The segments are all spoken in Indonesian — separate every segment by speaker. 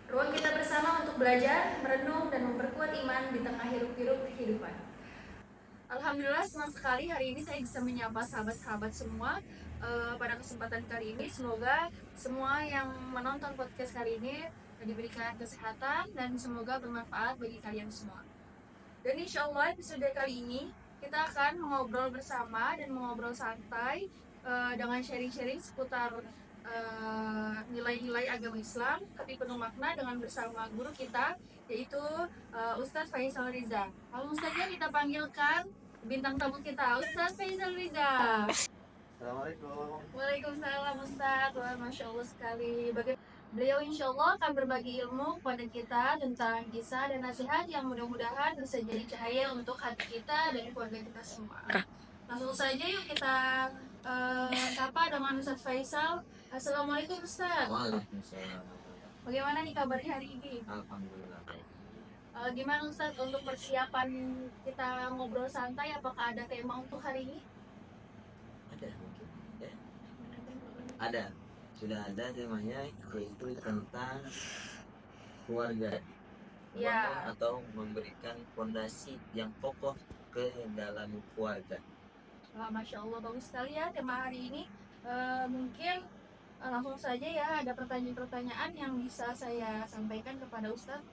Speaker 1: Ruang kita bersama untuk belajar, merenung, dan memperkuat iman di tengah hiruk-pikuk kehidupan. Alhamdulillah senang sekali hari ini saya bisa menyapa sahabat-sahabat semua. Pada kesempatan kali ini semoga semua yang menonton podcast kali ini diberikan kesehatan dan semoga bermanfaat bagi kalian semua. Dan insya Allah episode kali ini kita akan mengobrol bersama dan mengobrol santai dengan sharing-sharing seputar nilai-nilai agama Islam tapi penuh makna dengan bersama guru kita yaitu Ustadz Faisal Riza. Langsung saja kita panggilkan bintang tamu kita, Ustadz Faisal Riza.
Speaker 2: Assalamualaikum.
Speaker 1: Waalaikumsalam Ustadz. Wah, Masya Allah sekali. Beliau insya Allah akan berbagi ilmu kepada kita tentang kisah dan nasihat yang mudah-mudahan bisa jadi cahaya untuk hati kita dan keluarga kita semua. Langsung saja yuk kita sapa dengan Ustadz Faisal. Assalamualaikum Ustadz.
Speaker 2: Waalaikumsalam.
Speaker 1: Bagaimana nih kabarnya hari ini?
Speaker 2: Alhamdulillah.
Speaker 1: Gimana Ustadz untuk persiapan kita ngobrol santai? Apakah ada tema untuk hari ini?
Speaker 2: Ada mungkin ya. Ada. Sudah ada temanya yaitu tentang keluarga.
Speaker 1: Ya.
Speaker 2: Atau memberikan fondasi yang kokoh ke dalam keluarga.
Speaker 1: Wah, Masya Allah bagus sekali ya tema hari ini. Mungkin langsung saja ya ada pertanyaan-pertanyaan yang bisa saya sampaikan kepada Ustadz.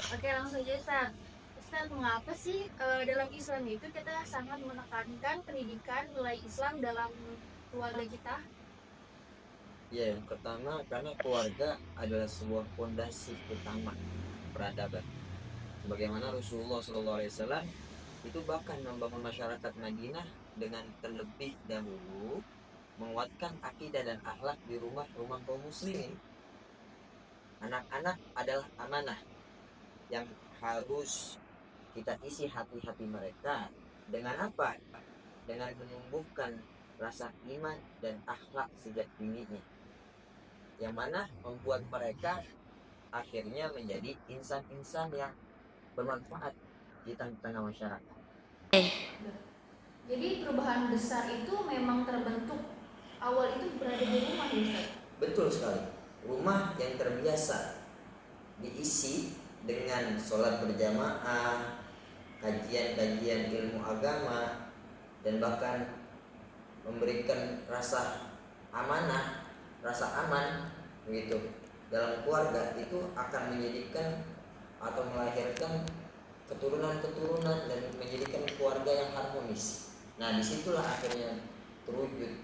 Speaker 1: Oke, langsung saja Ustadz. Ustadz, mengapa sih dalam Islam itu kita sangat menekankan pendidikan nilai Islam dalam keluarga kita?
Speaker 2: Ya, yang pertama karena keluarga adalah sebuah fondasi utama peradaban. Sebagaimana Rasulullah SAW itu bahkan membangun masyarakat Madinah dengan terlebih dahulu menguatkan akidah dan akhlak di rumah-rumah kaum muslimin. Anak-anak adalah amanah yang harus kita isi hati-hati mereka dengan apa? Dengan menumbuhkan rasa iman dan akhlak sejak dininya, yang mana membuat mereka akhirnya menjadi insan-insan yang bermanfaat di tengah masyarakat.
Speaker 1: Jadi perubahan besar itu memang terbentuk awal itu berada di rumah ya Ustaz?
Speaker 2: Betul sekali. Rumah yang terbiasa diisi dengan sholat berjamaah, kajian-kajian ilmu agama, dan bahkan memberikan rasa amanah, rasa aman begitu dalam keluarga, itu akan menjadikan atau melahirkan keturunan-keturunan dan menjadikan keluarga yang harmonis. Nah, disitulah akhirnya terwujud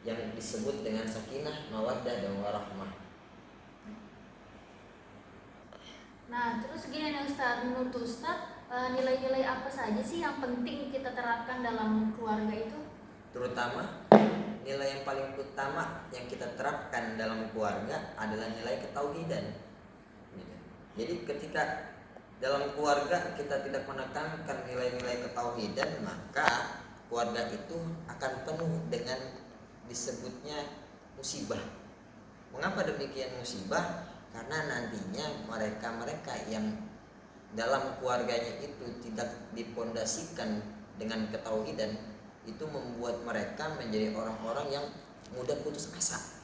Speaker 2: yang disebut dengan sakinah, mawaddah, dan warahmah.
Speaker 1: Nah, terus gini nih Ustadz, menurut Ustadz nilai-nilai apa saja sih yang penting kita terapkan dalam keluarga itu?
Speaker 2: Terutama nilai yang paling utama yang kita terapkan dalam keluarga adalah nilai ketauhidan. Jadi ketika dalam keluarga kita tidak menekankan nilai-nilai ketauhidan, maka keluarga itu akan penuh dengan disebutnya musibah. Mengapa demikian musibah? Karena nantinya mereka yang dalam keluarganya itu tidak dipondasikan dengan ketauhidan, itu membuat mereka menjadi orang-orang yang mudah putus asa.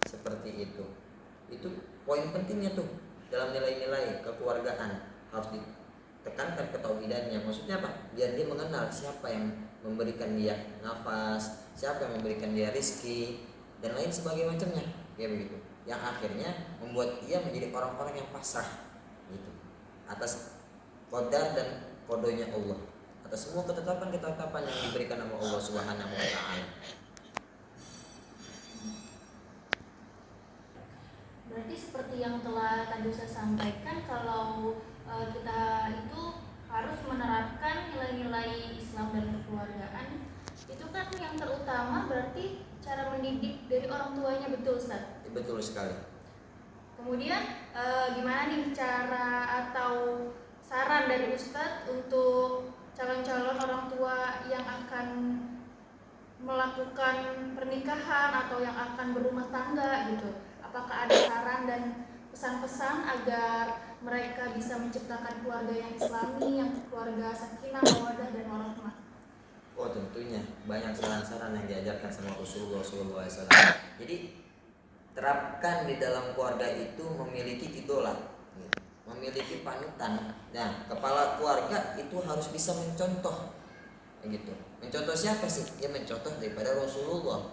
Speaker 2: Seperti itu. Itu poin pentingnya tuh dalam nilai-nilai kekeluargaan, harus ditekankan ketauhidannya. Maksudnya apa? Biar dia mengenal siapa yang memberikan dia nafas, siapa yang memberikan dia rizki, dan lain sebagainya macamnya, kayak begitu. Yang akhirnya membuat dia menjadi orang-orang yang pasrah gitu atas qadar dan kodonya Allah, atas semua ketetapan-ketetapan yang diberikan oleh Allah Subhanahu wa taala.
Speaker 1: Berarti seperti yang telah tadi saya sampaikan, kalau kita itu harus menerapkan nilai-nilai Islam dan kekeluargaan, itu kan yang terutama berarti cara mendidik dari orang tuanya, betul Ustaz?
Speaker 2: Betul sekali.
Speaker 1: Kemudian gimana nih cara atau saran dari Ustadz untuk calon-calon orang tua yang akan melakukan pernikahan atau yang akan berumah tangga gitu? Apakah ada saran dan pesan-pesan agar mereka bisa menciptakan keluarga yang islami, yang keluarga sakinah, mawaddah, dan warahmah?
Speaker 2: Oh, tentunya banyak saran-saran yang diajarkan sama Rasulullah SAW. Jadi terapkan di dalam keluarga itu memiliki idola, gitu. Memiliki panutan. Nah, kepala keluarga itu harus bisa mencontoh, gitu. Mencontoh siapa sih? Ya mencontoh daripada Rasulullah.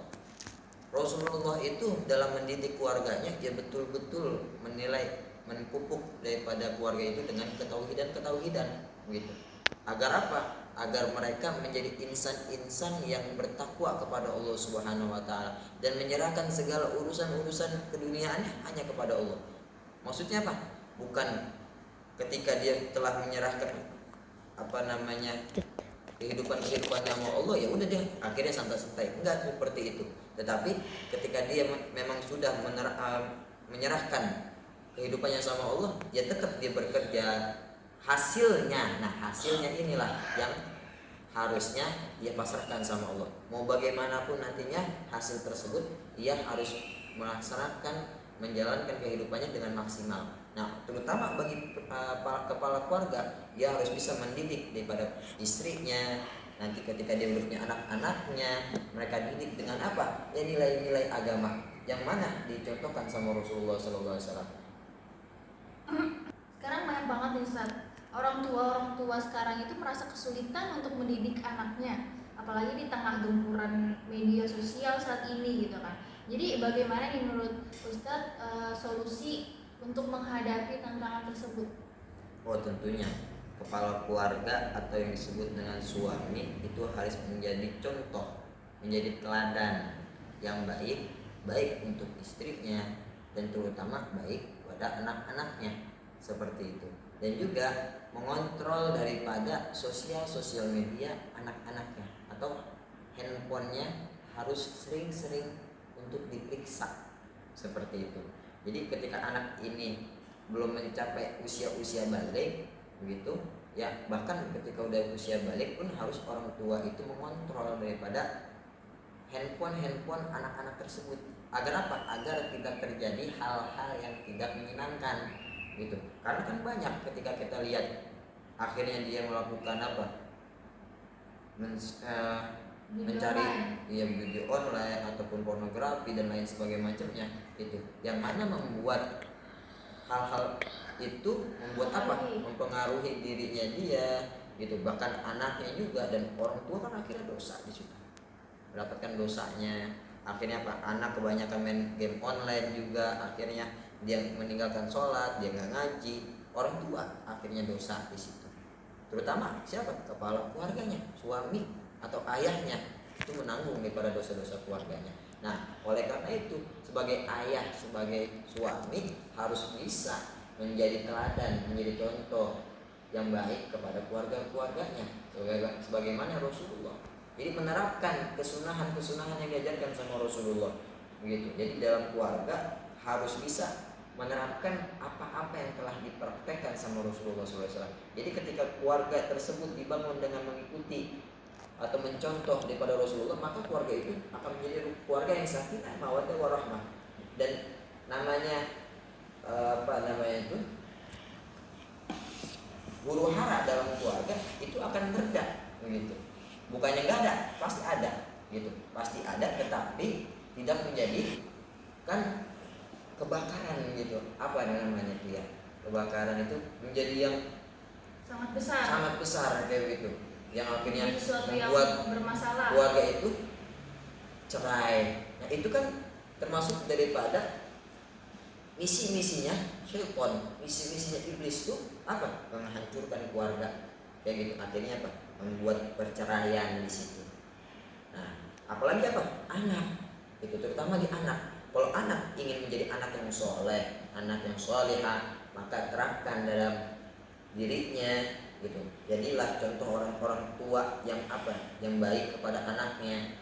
Speaker 2: Rasulullah itu dalam mendidik keluarganya, dia betul-betul menilai, menpupuk daripada keluarga itu dengan ketauhidan, gitu. Agar apa? Agar mereka menjadi insan-insan yang bertakwa kepada Allah Subhanahu wa taala dan menyerahkan segala urusan-urusan keduniaannya hanya kepada Allah. Maksudnya apa? Bukan ketika dia telah menyerahkan kehidupannya sama Allah, ya udah dia akhirnya santai-santai, enggak seperti itu. Tetapi ketika dia memang sudah menyerahkan kehidupannya sama Allah, ya tetap dia bekerja. Hasilnya inilah yang harusnya dia pasrahkan sama Allah. Mau bagaimanapun nantinya hasil tersebut, dia harus melaksanakan, menjalankan kehidupannya dengan maksimal. Nah, terutama bagi kepala keluarga, dia harus bisa mendidik daripada istrinya. Nanti ketika dia punya anak-anaknya, mereka didik dengan apa? Ya nilai-nilai agama yang mana dicontohkan sama Rasulullah SAW.
Speaker 1: Sekarang banyak banget nih Ustaz, orang tua sekarang itu merasa kesulitan untuk mendidik anaknya, apalagi di tengah gempuran media sosial saat ini gitu kan. Jadi bagaimana nih menurut Ustaz solusi untuk menghadapi tantangan tersebut?
Speaker 2: Oh, tentunya kepala keluarga atau yang disebut dengan suami itu harus menjadi contoh, menjadi teladan yang baik untuk istrinya dan terutama baik pada anak-anaknya, seperti itu. Dan juga mengontrol daripada sosial media anak-anaknya atau handphonenya harus sering-sering untuk diperiksa, seperti itu. Jadi ketika anak ini belum mencapai usia balik, begitu ya, bahkan ketika udah usia balik pun harus orang tua itu mengontrol daripada handphone anak-anak tersebut. Agar apa? Agar tidak terjadi hal-hal yang tidak menyenangkan, gitu. Karena kan banyak ketika kita lihat akhirnya dia melakukan apa? Mencari video online ataupun pornografi dan lain sebagainya macamnya, gitu. Yang mana membuat hal-hal itu membuat apa? Mempengaruhi dirinya dia, gitu. Bahkan anaknya juga, dan orang tua kan akhirnya dosa di situ. Mendapatkan dosanya. Akhirnya apa? Anak kebanyakan main game online juga, akhirnya dia meninggalkan sholat, dia nggak ngaji. Orang tua akhirnya dosa di situ. Terutama siapa? Kepala keluarganya, suami atau ayahnya, itu menanggung daripada dosa-dosa keluarganya. Nah, oleh karena itu sebagai ayah, sebagai suami harus bisa menjadi teladan, menjadi contoh yang baik kepada keluarganya, sebagaimana Rasulullah. Jadi menerapkan kesunahan yang diajarkan sama Rasulullah, begitu. Jadi dalam keluarga harus bisa menerapkan apa-apa yang telah dipraktekkan sama Rasulullah SAW. Jadi ketika keluarga tersebut dibangun dengan mengikuti atau mencontoh daripada Rasulullah, maka keluarga itu akan menjadi keluarga yang sakinah, mawaddah warahmah. Dan huru hara dalam keluarga itu akan meredah, begitu. Bukannya nggak ada, pasti ada, gitu. Pasti ada, tetapi tidak menjadi kan kebakaran, gitu. Apa namanya itu ya? Kebakaran itu menjadi yang sangat besar kayak gitu, yang akhirnya membuat keluarga itu cerai. Nah, itu kan termasuk daripada misinya syaitan, misinya iblis itu apa? Menghancurkan keluarga kayak gitu. Akhirnya apa? Membuat perceraian di situ. Nah, apalagi apa? Anak. Itu terutama di anak. Kalau anak ingin menjadi anak yang soleh, anak yang solehah, maka terapkan dalam dirinya, gitu. Jadilah contoh orang-orang tua yang apa? Yang baik kepada anaknya.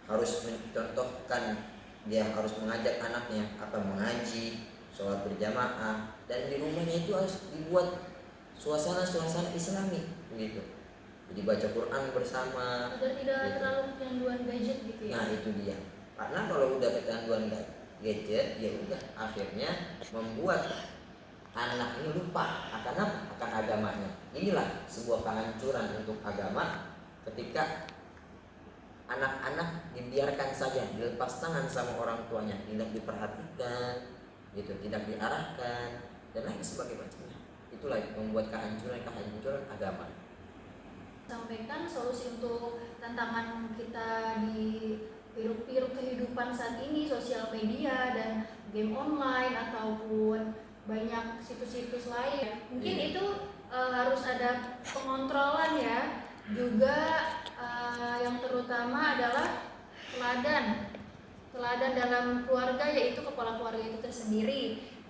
Speaker 2: Harus mencontohkan, dia harus mengajak anaknya apa? Mengaji, sholat berjamaah, dan di rumahnya itu harus dibuat suasana Islami, begitu. Jadi baca Quran bersama,
Speaker 1: agar tidak gitu. Terlalu kecanduan gadget gitu ya.
Speaker 2: Nah, itu dia. Karena kalau udah kecanduan gadget, ya udah akhirnya membuat anak ini lupa akan apa? Akan agamanya. Inilah sebuah kehancuran untuk agama ketika anak-anak dibiarkan saja, dilepas tangan sama orang tuanya, tidak diperhatikan, gitu, tidak diarahkan dan lain sebagainya. Itulah yang membuat kehancuran agama.
Speaker 1: Sampaikan solusi untuk tantangan kita di hiruk-pikuk kehidupan saat ini, sosial media dan game online ataupun banyak situs-situs lain. Mungkin itu harus ada pengontrolan ya. Juga yang terutama adalah teladan dalam keluarga, yaitu kepala keluarga itu tersendiri,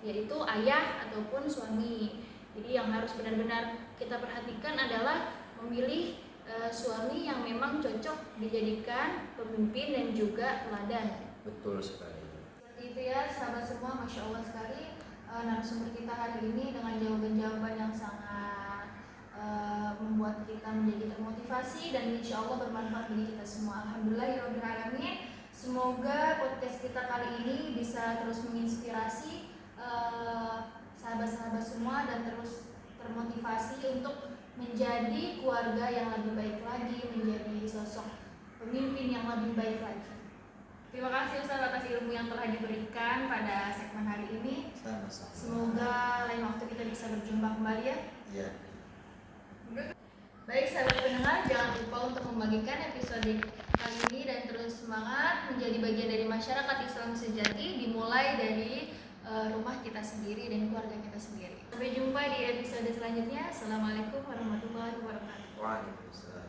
Speaker 1: yaitu ayah ataupun suami. Jadi yang harus benar-benar kita perhatikan adalah memilih suami yang memang cocok dijadikan pemimpin dan juga teladan.
Speaker 2: Betul sekali.
Speaker 1: Seperti itu ya sahabat semua, Masya Allah sekali narasumber kita hari ini dengan jawaban-jawaban yang sangat membuat kita menjadi termotivasi dan insya Allah bermanfaat bagi kita semua. Alhamdulillahirrahmanirrahim. Semoga podcast kita kali ini bisa terus menginspirasi sahabat-sahabat semua dan terus termotivasi untuk menjadi keluarga yang lebih baik lagi, menjadi sosok pemimpin yang lebih baik lagi. Terima kasih Ustaz atas ilmu yang telah diberikan pada segmen hari ini.
Speaker 2: Sama-sama.
Speaker 1: Semoga lain waktu kita bisa berjumpa kembali ya.
Speaker 2: Iya.
Speaker 1: Baik sahabat pendengar, jangan lupa untuk membagikan episode kali ini dan terus semangat menjadi bagian dari masyarakat Islam sejati, dimulai dari rumah kita sendiri dan keluarga kita sendiri. Sampai jumpa di episode selanjutnya. Assalamualaikum warahmatullahi wabarakatuh.
Speaker 2: Waalaikumsalam.